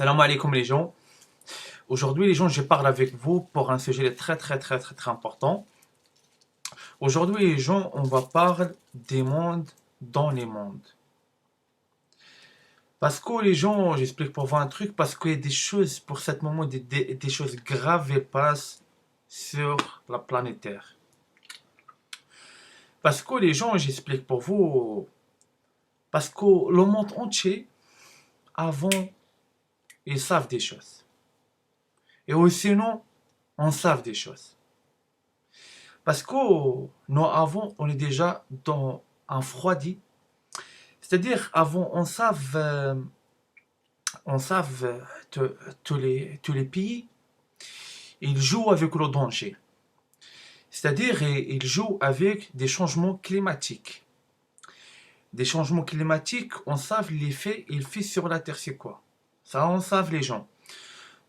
Salam alaikum les gens. Aujourd'hui les gens, je parle avec vous pour un sujet très important. Aujourd'hui les gens, on va parler des mondes dans les mondes. Parce que les gens, j'explique pour vous un truc, parce qu'il y a des choses, pour ce moment, des choses graves qui passent sur la planète Terre. Parce que les gens, j'explique pour vous, parce que le monde entier, avant, ils savent des choses. Et aussi, non, on savent des choses. Parce que nous avons, on est déjà dans un froidi. C'est-à-dire, avant, tous les pays, ils jouent avec le danger. C'est-à-dire, ils jouent avec des changements climatiques. Des changements climatiques, on sait l'effet il fait sur la Terre, c'est quoi? Ça, on sait les gens.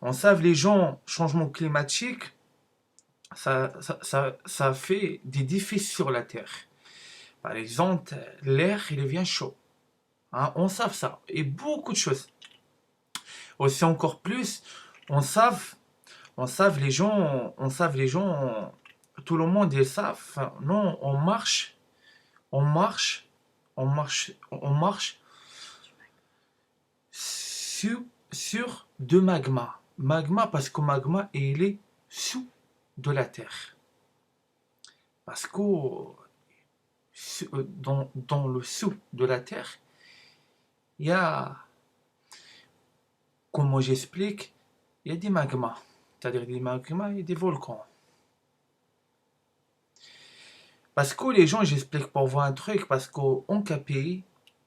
On sait les gens, changement climatique, ça fait des défis sur la Terre. Par exemple, l'air, il devient chaud. Hein, on sait ça. Et beaucoup de choses. Aussi encore plus, on sait, on sait les gens, tout le monde ils savent. Non, on marche, on marche sur, sur de magma. Magma parce que magma, il est sous de la terre. Parce que dans le sous de la terre, il y a, comment j'explique, il y a des magmas. C'est-à-dire des magmas et des volcans. Parce que les gens, j'explique pour voir un truc, parce qu'en KPI,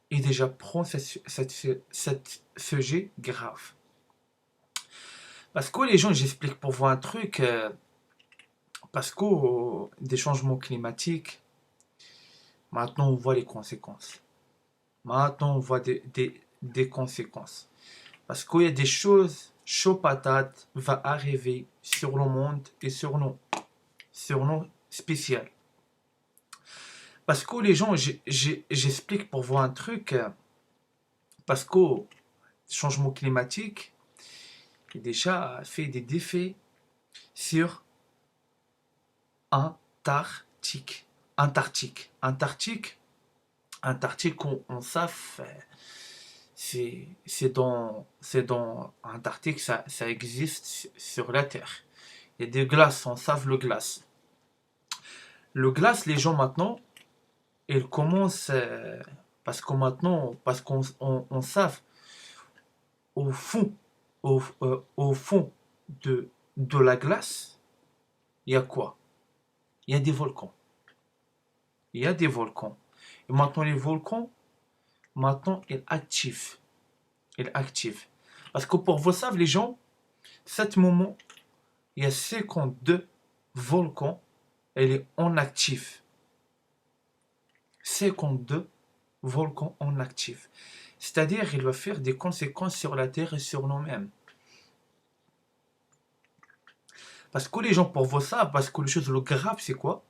il déjà prend cette sujet grave. Parce que les gens, j'explique pour voir un truc, parce que des changements climatiques, maintenant on voit les conséquences. Maintenant on voit des conséquences. Parce qu'il y a des choses, chaud patate, va arriver sur le monde et sur nous spéciales. Parce que les gens, j'explique pour voir un truc, parce que le changement climatique a déjà fait des défis sur Antarctique. Antarctique, on sait, c'est dans Antarctique, ça existe sur la Terre. Il y a des glaces, on sait le glace. Le glace, les gens maintenant, ils commencent, parce que maintenant, parce qu'on sait au fond, au fond de la glace, il y a quoi? Il y a des volcans. Il y a des volcans. Et maintenant, les volcans, maintenant, ils activent. Ils activent. Parce que pour vous savez, les gens, à ce moment, il y a 52 volcans, elle est en actif. 52 volcans en actif. C'est-à-dire, il va faire des conséquences sur la Terre et sur nous-mêmes. Parce que les gens, pour vous savez, parce que le grave, c'est quoi?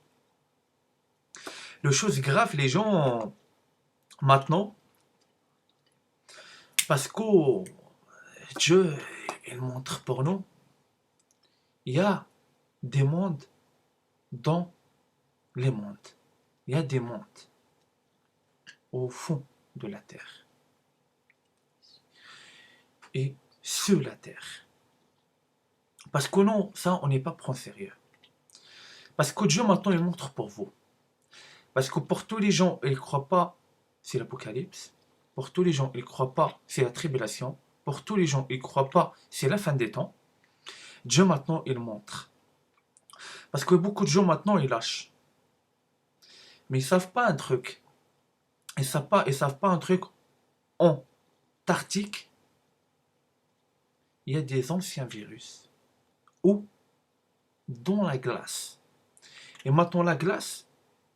Le chose grave, les gens, maintenant, parce que Dieu, il montre pour nous, il y a des mondes dans les mondes. Il y a des mondes au fond de la terre et sur la terre. Parce que non, ça, on n'est pas pris sérieux. Parce que Dieu, maintenant, il montre pour vous. Parce que pour tous les gens, ils ne croient pas, c'est l'apocalypse. Pour tous les gens, ils ne croient pas, c'est la tribulation. Pour tous les gens, ils ne croient pas, c'est la fin des temps. Dieu, maintenant, il montre. Parce que beaucoup de gens, maintenant, ils lâchent. Mais ils ne savent pas un truc. Ils ne savent pas un truc. En Antarctique, il y a des anciens virus. Ou dans la glace. Et maintenant, la glace,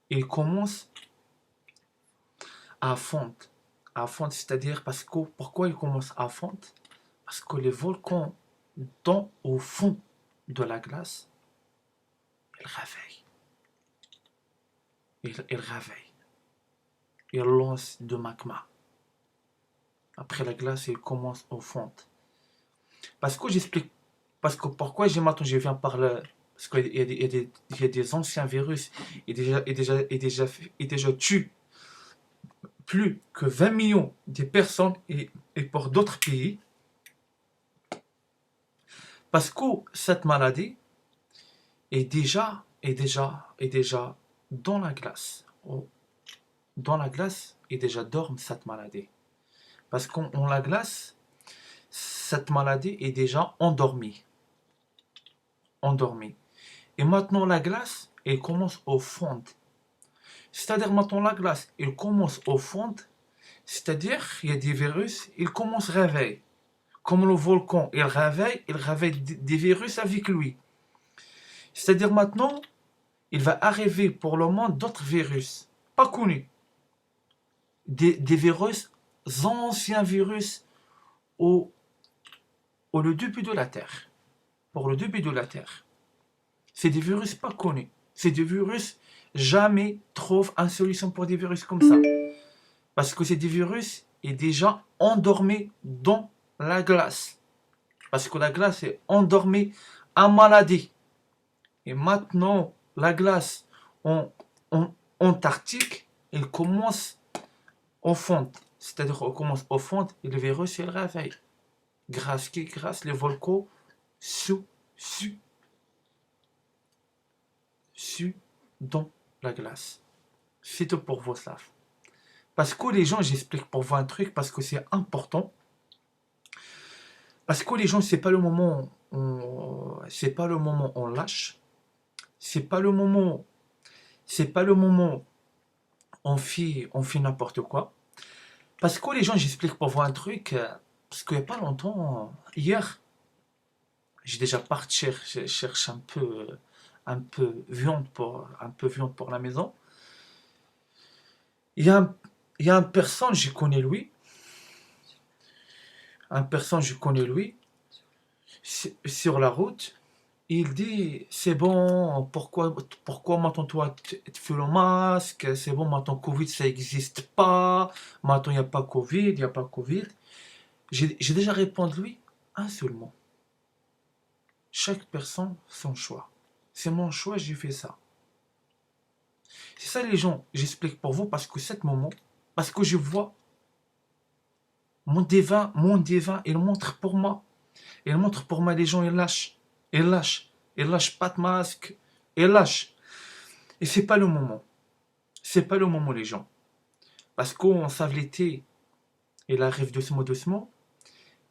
il commence à fondre. À fondre, c'est-à-dire parce que, pourquoi il commence à fondre? Parce que les volcans, au fond de la glace, ils réveillent. Ils réveillent. Ils lancent de magma. Après la glace, il commence au fond. Parce que j'explique, parce que pourquoi j'ai maintenant je viens par le, parce qu'il y a il y a des anciens virus et déjà tuent plus que 20 millions de personnes et pour d'autres pays. Parce que cette maladie est déjà dans la glace. Dans la glace et déjà dorme cette maladie. Parce qu'en la glace, cette maladie est déjà endormie. Endormie. Et maintenant la glace, elle commence au fond. C'est-à-dire maintenant la glace, elle commence au fond. C'est-à-dire, il y a des virus, ils commencent à réveiller. Comme le volcan, il réveille des virus avec lui. C'est-à-dire maintenant, il va arriver pour le monde d'autres virus, pas connus. Des virus, anciens virus au, au le début de la Terre. Pour le début de la Terre. C'est des virus pas connus. C'est des virus, jamais trouve une solution pour des virus comme ça. Parce que c'est des virus est déjà endormis dans la glace. Parce que la glace est endormie en maladie. Et maintenant, la glace en Antarctique, elle commence au fond. C'est-à-dire qu'elle commence au fond et le virus, il réveille. Grâce les volcans sous, sous, sous dans la glace. C'est tout pour vous, ça. Parce que les gens, j'explique pour vous un truc, parce que c'est important. Parce que les gens, c'est pas le moment, c'est pas le moment on lâche. C'est pas le moment, c'est pas le moment on fait n'importe quoi. Parce que les gens, j'explique pour vous un truc, parce qu'il y a pas longtemps, hier, j'ai déjà parti chercher un peu viande pour la maison. Il y a il y a une personne, je connais lui, un personne, je connais lui, sur la route. Il dit, c'est bon, pourquoi maintenant toi tu fais le masque, c'est bon, maintenant Covid ça n'existe pas, maintenant il n'y a pas Covid, il n'y a pas Covid. J'ai déjà répondu lui un seul mot. Chaque personne son choix. C'est mon choix, j'ai fait ça. C'est ça les gens, j'explique pour vous parce que cet moment, parce que je vois mon divin, il montre pour moi. Il montre pour moi les gens, ils lâchent. Ils lâchent. Ils lâchent pas de masque. Ils lâchent. Et c'est pas le moment. C'est pas le moment, les gens. Parce qu'on savent l'été, il arrive doucement,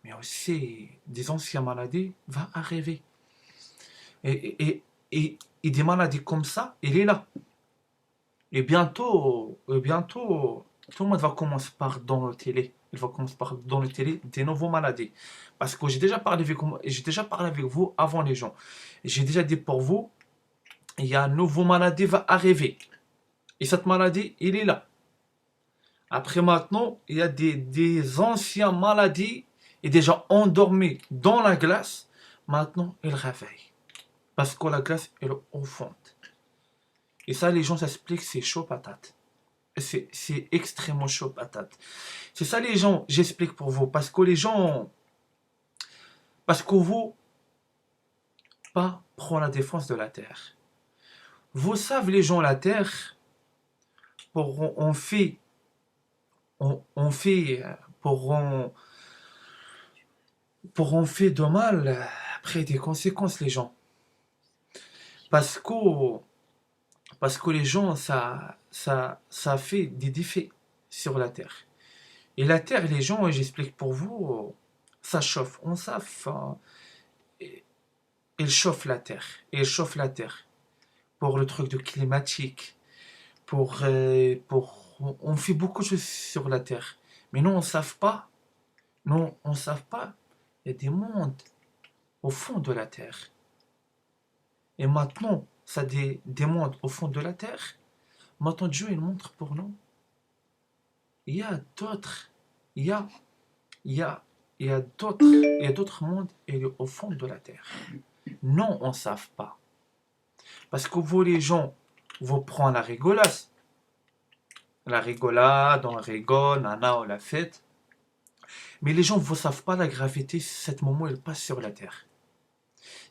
mais aussi des anciennes maladies vont arriver. Et des maladies comme ça, il est là. Et bientôt, tout le monde va commencer par dans la télé. Il va commencer par dans la télé des nouvelles maladies. Parce que j'ai déjà parlé avec vous avant les gens. J'ai déjà dit pour vous, il y a une nouvelle maladie va arriver. Et cette maladie, il est là. Après maintenant, il y a des anciennes maladies et déjà endormies dans la glace. Maintenant, ils réveillent. Parce que la glace, elle est au fond. Et ça, les gens s'expliquent, c'est chaud patate. C'est extrêmement chaud patate. C'est ça les gens, j'explique pour vous. Parce que les gens, parce que vous, pas prendre la défense de la terre. Vous savez les gens, la terre, on fait, on fait, pour on fait de mal, après des conséquences les gens. Parce que, parce que les gens, ça fait des défauts sur la terre. Et la terre, les gens, j'explique pour vous, ça chauffe. On chauffe, il chauffe la terre. Il chauffe la terre. Pour le truc de climatique. On fait beaucoup de choses sur la terre. Mais nous, on ne savent pas. Nous, on ne savent pas. Il y a des mondes au fond de la terre. Et maintenant, ça des mondes au fond de la terre. Maintenant, Dieu, il montre pour nous. Il y a d'autres. Il y a, il y a, il y a d'autres mondes au fond de la terre. Non, on ne savent pas. Parce que vous, les gens, vous prenez la rigolade. La rigolade, on rigole, nana, on la fête. Mais les gens ne savent pas la gravité, cet moment, il passe sur la Terre.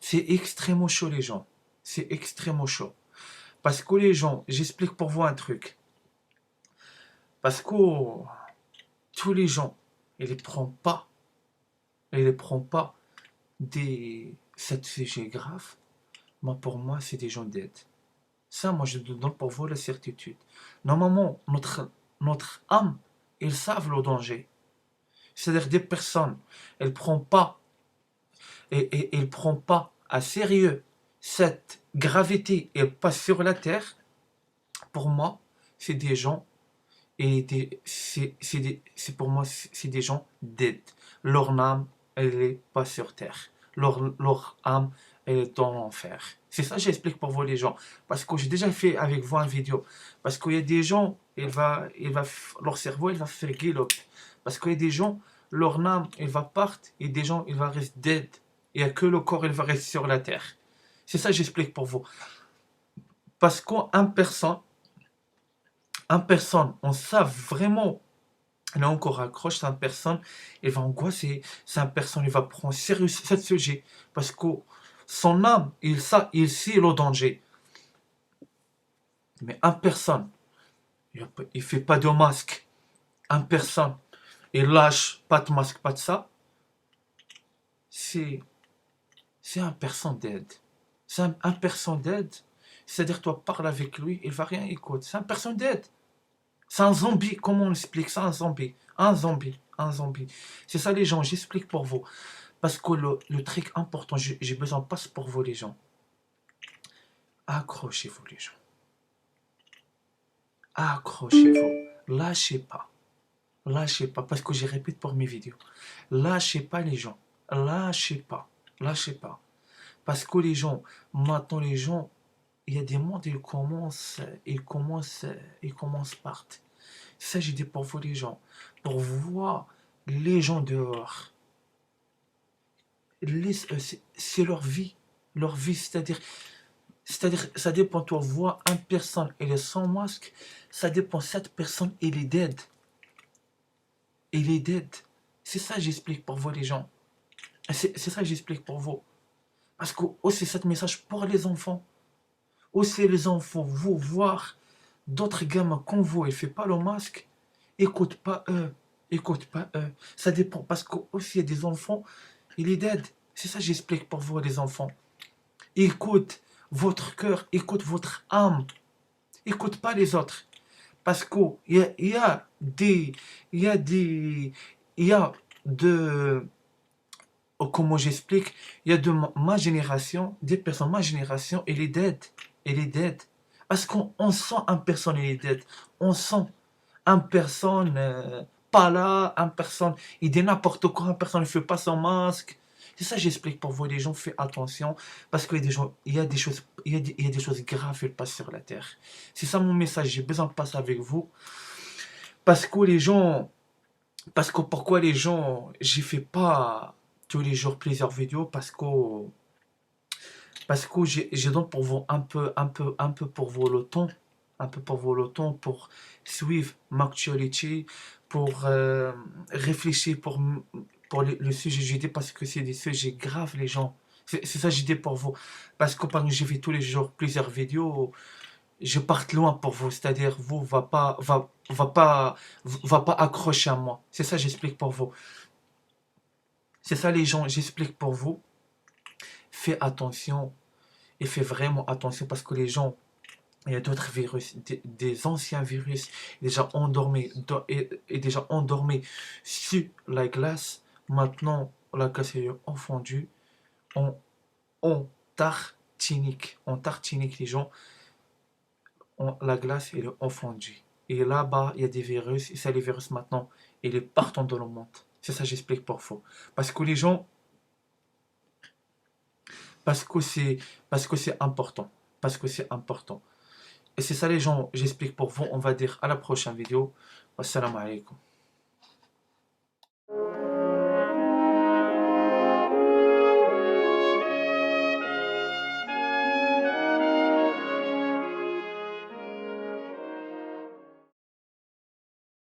C'est extrêmement chaud, les gens. C'est extrêmement chaud. Parce que les gens, j'explique pour vous un truc. Parce que tous les gens, ils ne prennent pas cette sujet grave. Moi, pour moi, c'est des gens d'aide. Ça, moi, je donne pour vous la certitude. Normalement, notre âme, ils savent le danger. C'est-à-dire des personnes, elles ne prennent pas, elles prennent pas à sérieux cette gravité et pas sur la terre. Pour moi, c'est des gens c'est pour moi c'est des gens d'aide. Leur âme, elle n'est pas sur terre. Leur âme, elle est dans l'enfer. C'est ça que j'explique pour vous les gens. Parce que j'ai déjà fait avec vous une vidéo. Parce qu'il y a des gens, leur cerveau, il va faire guilope. Parce qu'il y a des gens, leur âme, elle va partir. Et des gens, il va rester dead. Il n'y a que le corps, il va rester sur la terre. C'est ça que j'explique pour vous. Parce qu'un personne, on sait vraiment, il est encore accroche, c'est une personne, il va angoisser, c'est une personne, il va prendre sérieux ce sujet. Parce que son âme, il sait le danger. Mais une personne, il fait pas de masque. Une personne, il lâche pas de masque, pas de ça. C'est un personne d'aide. C'est un personne d'aide. C'est-à-dire, toi, parle avec lui, il va rien écouter. C'est un personne d'aide. C'est un zombie, comment on explique ça? Un zombie. Un zombie. Un zombie. C'est ça les gens, j'explique pour vous. Parce que le truc important, j'ai besoin de passe pour vous les gens. Accrochez-vous les gens. Accrochez-vous. Lâchez pas. Lâchez pas. Parce que je répète pour mes vidéos. Lâchez pas les gens. Lâchez pas. Lâchez pas. Parce que les gens, maintenant les gens, il y a des mondes, ils commencent par. Ça, j'ai dit pour vous les gens. Pour voir les gens dehors. C'est leur vie. Leur vie, c'est-à-dire, ça dépend, toi, voir une personne, elle est sans masque, ça dépend, cette personne, elle est dead. Elle est dead. C'est ça, j'explique pour vous les gens. C'est ça, j'explique pour vous. Parce que aussi, cet message pour les enfants. Aussi, les enfants, vous voir d'autres gamins comme vous, ils ne font pas le masque, écoute pas eux. Écoute pas eux. Ça dépend. Parce que aussi, il y a des enfants, il est dead. C'est ça, j'explique pour vous, les enfants. Écoute votre cœur, écoute votre âme. Écoute pas les autres. Parce qu'il y a de, comment j'explique, il y a de ma génération, des personnes, ma génération, elle est dead. Elle est dead. Parce qu'on sent une personne, elle est dead. On sent une personne pas là, une personne, il dit n'importe quoi, une personne ne fait pas son masque. C'est ça que j'explique pour vous, les gens, faites attention, parce qu'il y a des gens, il y a des choses, il y a des choses graves qui passent sur la terre. C'est ça mon message, j'ai besoin de passer avec vous. Parce que les gens, pourquoi les gens, j'y fais pas tous les jours plusieurs vidéos, parce que je donne pour vous un peu pour vous le temps, un peu pour vous le temps pour suivre ma actualité, pour réfléchir pour le sujet j'ai dit, parce que c'est des sujets graves les gens. C'est ça j'ai dit pour vous. Parce que pendant que j'ai fait tous les jours plusieurs vidéos, je parte loin pour vous. C'est-à-dire, vous va pas accrocher à moi. C'est ça j'explique pour vous. C'est ça les gens, j'explique pour vous. Faites attention. Et faites vraiment attention parce que les gens, il y a d'autres virus, des anciens virus déjà endormis, déjà endormis sur la glace. Maintenant, la glace est enfondue en Antarctique. Antarctique, les gens, la glace est enfondue. Et là-bas, il y a des virus. Et ça, les virus maintenant, ils est partout dans le monde. C'est ça, j'explique pour vous. Parce que les gens, parce que c'est important. Parce que c'est important. Et c'est ça les gens, j'explique pour vous. On va dire à la prochaine vidéo. Wassalamu alaikum.